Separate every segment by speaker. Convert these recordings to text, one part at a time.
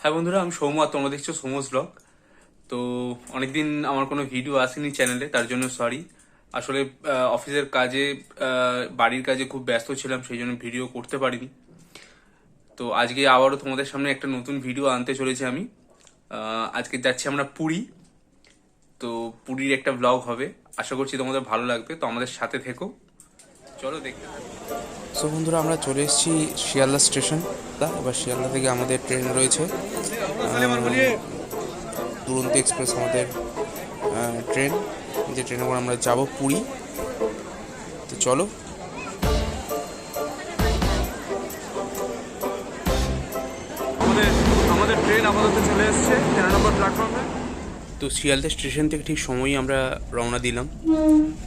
Speaker 1: হ্যাঁ বন্ধুরা, আমি সৌম আর তোমরা দেখছো সৌমস ব্লগ। তো অনেকদিন আমার কোনো ভিডিও আসেনি চ্যানেলে, তার জন্য সরি। আসলে অফিসের কাজে বাড়ির কাজে খুব ব্যস্ত ছিলাম, সেই জন্য ভিডিও করতে পারিনি। তো আজকে আবারও তোমাদের সামনে একটা নতুন ভিডিও আনতে চলেছি আমি। আজকে যাচ্ছি আমরা পুরী। তো পুরীর একটা ব্লগ হবে, আশা করছি তোমাদের ভালো লাগবে। তো আমাদের সাথে থেকো, চলো দেখতে থাকো।
Speaker 2: সো বন্ধুরা, আমরা চলে এসেছি শিয়ালদা স্টেশন। এবার শিয়ালদা থেকে আমাদের ট্রেন রয়েছে দুরন্ত এক্সপ্রেস, আমাদের ট্রেন, যে ট্রেনে করে আমরা যাব পুরী। তো চলো।
Speaker 1: আমাদের ট্রেন আপাতত চলে এসেছে 13 নম্বর প্ল্যাটফর্মে।
Speaker 2: তো শিয়ালদা স্টেশন থেকে ঠিক সময়ই আমরা রওনা দিলাম,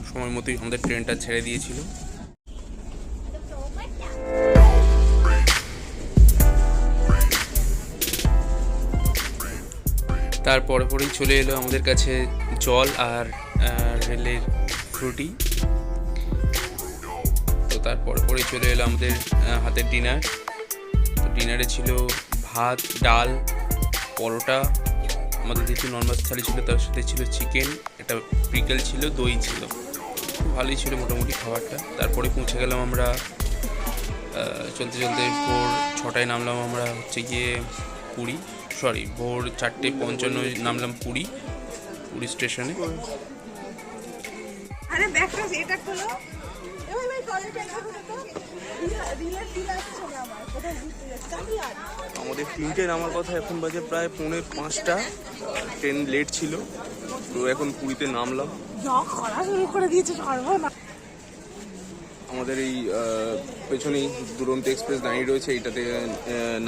Speaker 2: সময় মতোই আমাদের ট্রেনটা ছেড়ে দিয়েছিল। তারপরে পরেই চলে এলো আমাদের কাছে জল আর রেলের ফ্রুটি। তো তারপরে পরেই চলে এলো আমাদের হাতের ডিনার। তো ডিনারে ছিল ভাত, ডাল, পরোটা, আমাদের যেহেতু নর্মাল থালি ছিল তার সাথে ছিল চিকেন, একটা পিকল ছিল, দই ছিল, ভালোই ছিল মোটামুটি খাবারটা। তারপরে পৌঁছে গেলাম আমরা, চলতে চলতে ভোর 6টায় নামলাম আমরা হচ্ছে গিয়ে পুরী, ভোর 4:55 নামলাম পুরী স্টেশনে।
Speaker 1: আমাদের 3টে নামার কথা, এখন বাজে প্রায় 4:45টা। ট্রেন লেট ছিল, তো এখন পুরীতে নামলাম। আমাদের এই পেছনেই দুরন্ত এক্সপ্রেস দাঁড়িয়ে রয়েছে, এইটাতে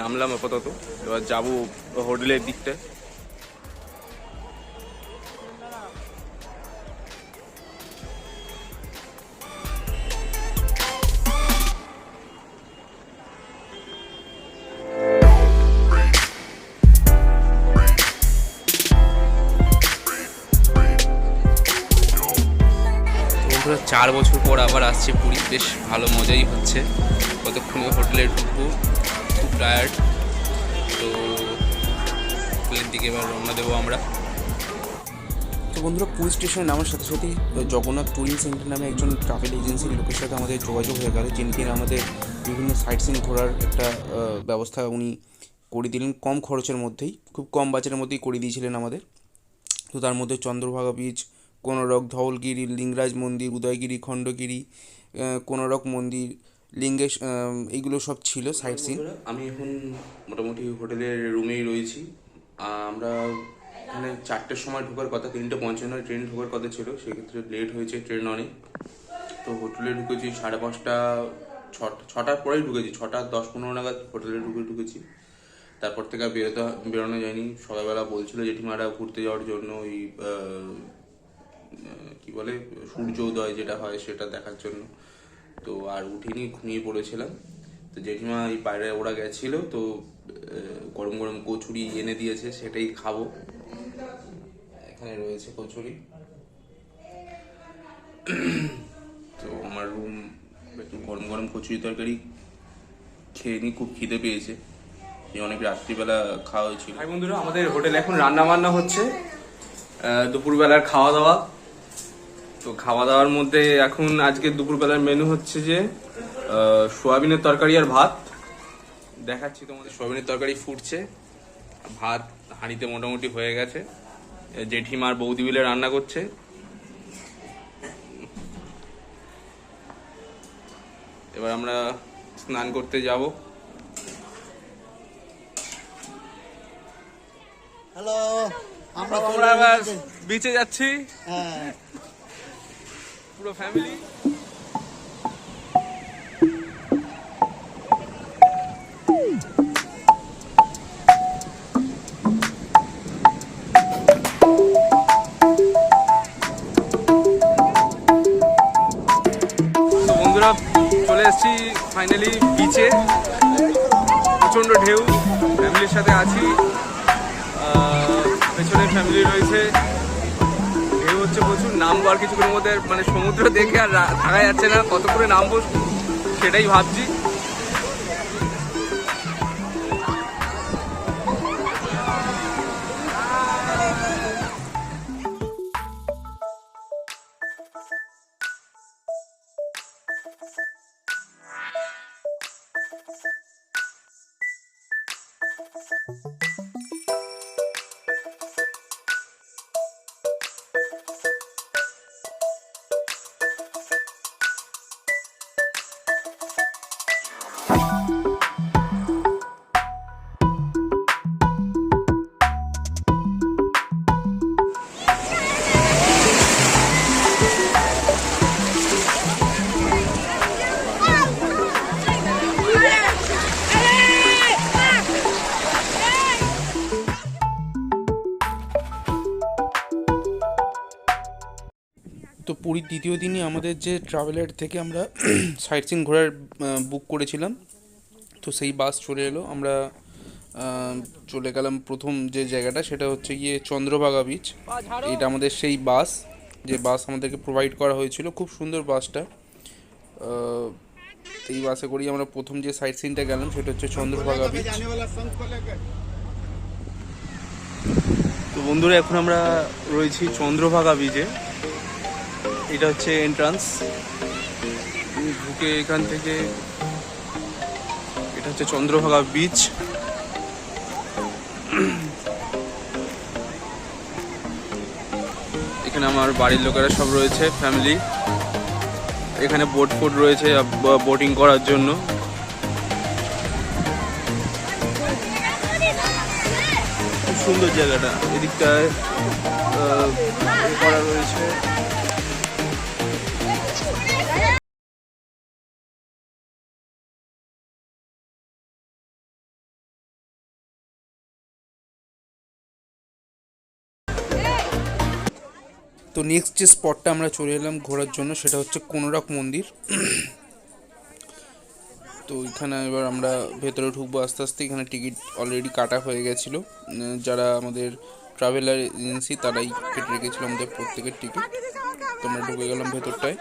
Speaker 1: নামলাম আপাতত। এবার যাবো হোটেলের দিকটায়।
Speaker 2: বন্ধুরা, 4 বছর পর আবার আসছে পুরী, বেশ ভালো মজাই হচ্ছে। কতক্ষণে হোটেলে ঢুকবো, খুব টায়ার্ড। তো হোটেলের দিকে এবার রওনা দেবো আমরা। তো বন্ধুরা, পুরী স্টেশনে নামার সাথে সাথেই জগন্নাথ ট্যুরিং সেন্টার নামে একজন ট্রাভেল এজেন্সির লোকের সাথে আমাদের যোগাযোগ হয়ে গেল, যিনি কিনা আমাদের বিভিন্ন সাইট সিন ঘোরার একটা ব্যবস্থা উনি করে দিলেন কম খরচের মধ্যেই, খুব কম বাজেটের মধ্যেই করে দিয়েছিলেন আমাদের। তো তার মধ্যে চন্দ্রভাগা বিচ, কোনারক, ধওলগিরি, লিঙ্গরাজ মন্দির, উদয়গিরি, খণ্ডগিরি, কোনারক মন্দির, লিঙ্গেশ, এইগুলো সব ছিল সাইট সিন।
Speaker 1: আমি এখন মোটামুটি হোটেলের রুমেই রয়েছি। আমরা এখানে 4টের সময় ঢোকার কথা, 3:55 ট্রেন ঢোকার কথা ছিল, সেক্ষেত্রে লেট হয়েছে ট্রেন অনেক। তো হোটেলে ঢুকেছি 5:30, 6টার পরেই ঢুকেছি, 6:10-15 নাগাদ হোটেলে ঢুকেছি। তারপর থেকে আর বেরোনো যায়নি। সকালবেলা বলছিল জেঠিমারা ঘুরতে যাওয়ার জন্য, ওই কি বলে সূর্যোদয় যেটা হয় সেটা দেখার জন্য। তো আর উঠিনি, ঘুমিয়ে পড়েছিলাম। তো জেঠিমা এই বাইরে ওরা গেছিল, তো গরম গরম কচুরি এনে দিয়েছে, সেটাই খাবো। এখানে রয়েছে কচুরি। তো আমার রুম, একটু গরম গরম কচুরি তরকারি খেয়ে নিই, খুব খিদে পেয়েছে, এই অনেক রাত্রিবেলা খাওয়া হয়েছিল। ভাই বন্ধুরা, আমাদের হোটেলে এখন রান্না বান্না হচ্ছে, দুপুরবেলার খাওয়া দাওয়া। তো খাওয়া দাওয়ার মধ্যে এখন আজকে দুপুরবেলার মেনু হচ্ছে যে সোয়াবিনের তরকারি আর ভাত। দেখাচ্ছি তোমাদের। সোয়াবিনের তরকারি ফুটছে, ভাত হাঁড়িতে মোটামুটি হয়ে গেছে। জেঠিমার বৌদি মিলে রান্না করছে। এবার আমরা স্নান করতে যাব।
Speaker 3: হ্যালো,
Speaker 1: আমরা এবার বিচে যাচ্ছি, পুরো ফ্যামিলি। তো বন্ধুরা, চলে এসেছি ফাইনালি বিচে। প্রচন্ড ঢেউ, ফ্যামিলির সাথে আছি, পেছনে ফ্যামিলি রয়েছে। ঢেউ হচ্ছে প্রচুর, নামবো আর কিছুক্ষণের মধ্যে। মানে সমুদ্র দেখে আর থাকা যাচ্ছে না, কত করে নামবো সেটাই ভাবছি।
Speaker 2: তো পুরীর দ্বিতীয় দিনই আমাদের যে ট্রাভেলার থেকে আমরা সাইট সিন ঘোরার বুক করেছিলাম, তো সেই বাস চলে এলো। আমরা চলে গেলাম প্রথম যে জায়গাটা, সেটা হচ্ছে গিয়ে চন্দ্রভাগা বিচ। এটা আমাদের সেই বাস, যে বাস আমাদেরকে প্রোভাইড করা হয়েছিল। খুব সুন্দর বাসটা। এই বাসে করেই আমরা প্রথম যে সাইট সিনটা গেলাম সেটা হচ্ছে চন্দ্রভাগা বিচ।
Speaker 1: তো বন্ধুরা, এখন আমরা রয়েছি চন্দ্রভাগা বিচে। এটা হচ্ছে এন্ট্রান্স। ঢুকে এখান থেকে, এটা হচ্ছে চন্দ্রভাগা বিচ। এখানে আমার বাড়ির লোকেরা সব রয়েছে, ফ্যামিলি। এখানে বোট ফোট রয়েছে বোটিং করার জন্য। খুব সুন্দর জায়গাটা। এদিকটায় করা রয়েছে।
Speaker 2: তো নেক্সট যে স্পটটা আমরা চলে এলাম ঘোরার জন্য সেটা হচ্ছে কোনারক মন্দির। তো এখানে এবার আমরা ভেতরে ঢুকবো আস্তে আস্তে। এখানে টিকিট অলরেডি কাটা হয়ে গেছিলো। যারা আমাদের ট্রাভেলার এজেন্সি তারাই কেটে রেখেছিল আমাদের প্রত্যেকের টিকিট। তো আমরা ঢুকে গেলাম ভেতরটায়।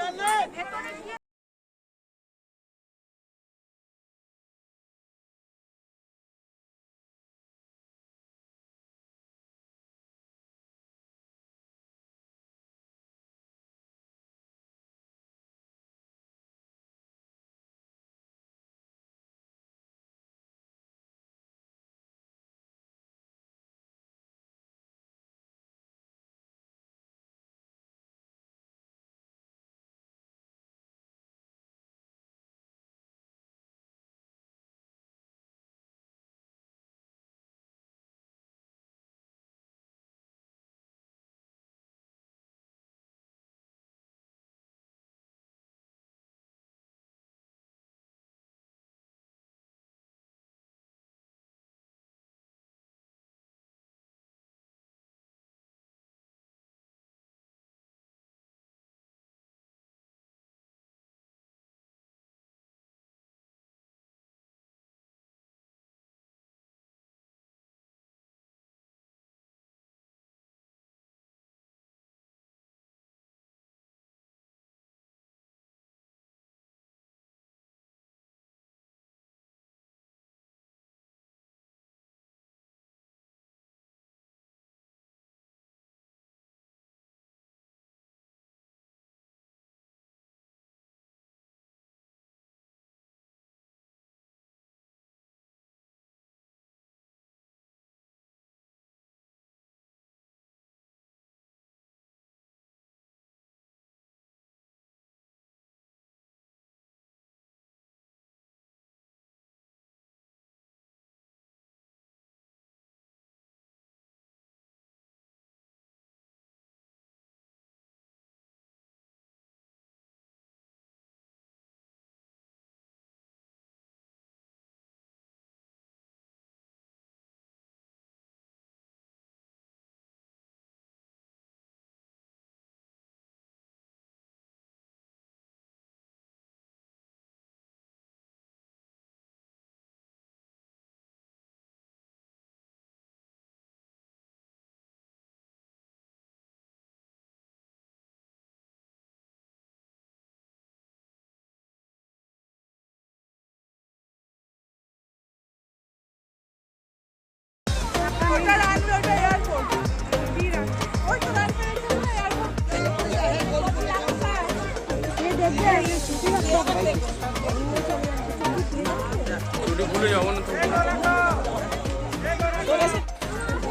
Speaker 1: ভুলে যাবো না তো।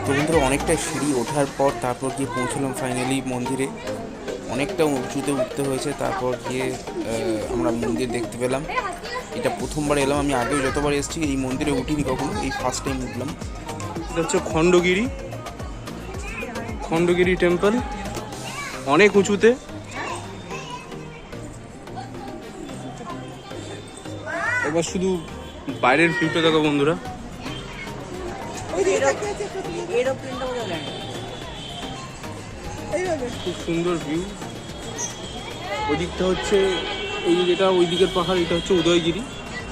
Speaker 2: তো বন্ধুরা অনেকটা সিঁড়ি ওঠার পর তারপর গিয়ে পৌঁছলাম ফাইনালি মন্দিরে। অনেকটা উঁচুতে উঠতে হয়েছে, তারপর গিয়ে আমরা মন্দির দেখতে পেলাম। এটা প্রথমবার এলাম, আমি আগেও যতবার এসেছি এই মন্দিরে উঠিনি কখনো, এই ফার্স্ট টাইম উঠলাম।
Speaker 1: এটা হচ্ছে খণ্ডগিরি টেম্পল, অনেক উঁচুতে। এবার শুধু বাইরের ভিউটা দেখো বন্ধুরা, খুব সুন্দর ভিউ। ওই দিকটা হচ্ছে এই যেটা ওই দিকের পাহাড়, এটা হচ্ছে উদয়গিরি।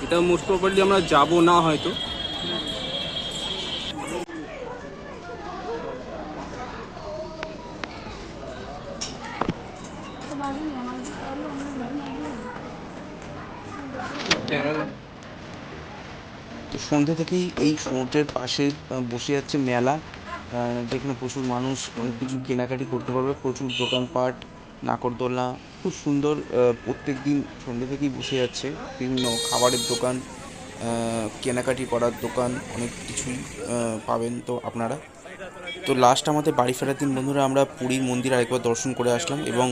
Speaker 1: এটা মোস্ট প্রপারলি আমরা যাব না হয়তো।
Speaker 2: তো সন্ধ্যে থেকেই এই সমুদ্রের পাশে বসে যাচ্ছে মেলা, যেখানে প্রচুর মানুষ অনেক কিছু কেনাকাটি করতে পারবে, প্রচুর দোকানপাট, নাগরদোলনা, খুব সুন্দর। প্রত্যেক দিন সন্ধ্যে থেকেই বসে যাচ্ছে বিভিন্ন খাবারের দোকান, কেনাকাটি করার দোকান, অনেক কিছুই পাবেন তো আপনারা। তো লাস্ট আমাদের বাড়ি ফেরার দিন বন্ধুরা আমরা পুরীর মন্দির আরেকবার দর্শন করে আসলাম, এবং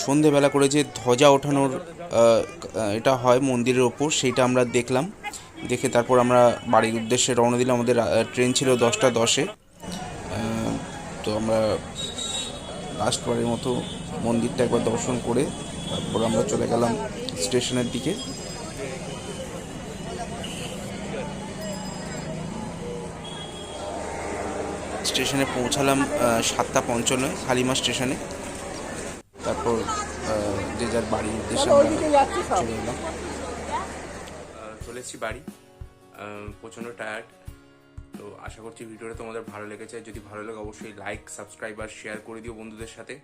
Speaker 2: সন্ধেবেলা করে যে ধ্বজা ওঠানোর এটা হয় মন্দিরের ওপর, সেইটা আমরা দেখলাম। দেখে তারপর আমরা বাড়ির উদ্দেশ্যে রওনা দিলাম। আমাদের ট্রেন ছিল 10:10-এ। তো আমরা লাস্টবারের মতো মন্দিরটা একবার দর্শন করে তারপর আমরা চলে গেলাম স্টেশনের দিকে। স্টেশনে পৌঁছালাম 7:55 হালিমা স্টেশনে। তারপর যে যার বাড়ির উদ্দেশ্যে আমরা চলে এলাম।
Speaker 1: চলে এসেছি বাড়ি, প্রচণ্ড টায়ার্ড। তো আশা করছি ভিডিওটা তোমাদের ভালো লেগেছে। যদি ভালো লাগে অবশ্যই লাইক, সাবস্ক্রাইব আর শেয়ার করে দিও বন্ধুদের সাথে।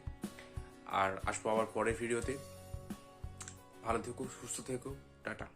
Speaker 1: আর আসবো আবার পরের ভিডিওতে। ভালো থেকো, সুস্থ থেকো, টাটা।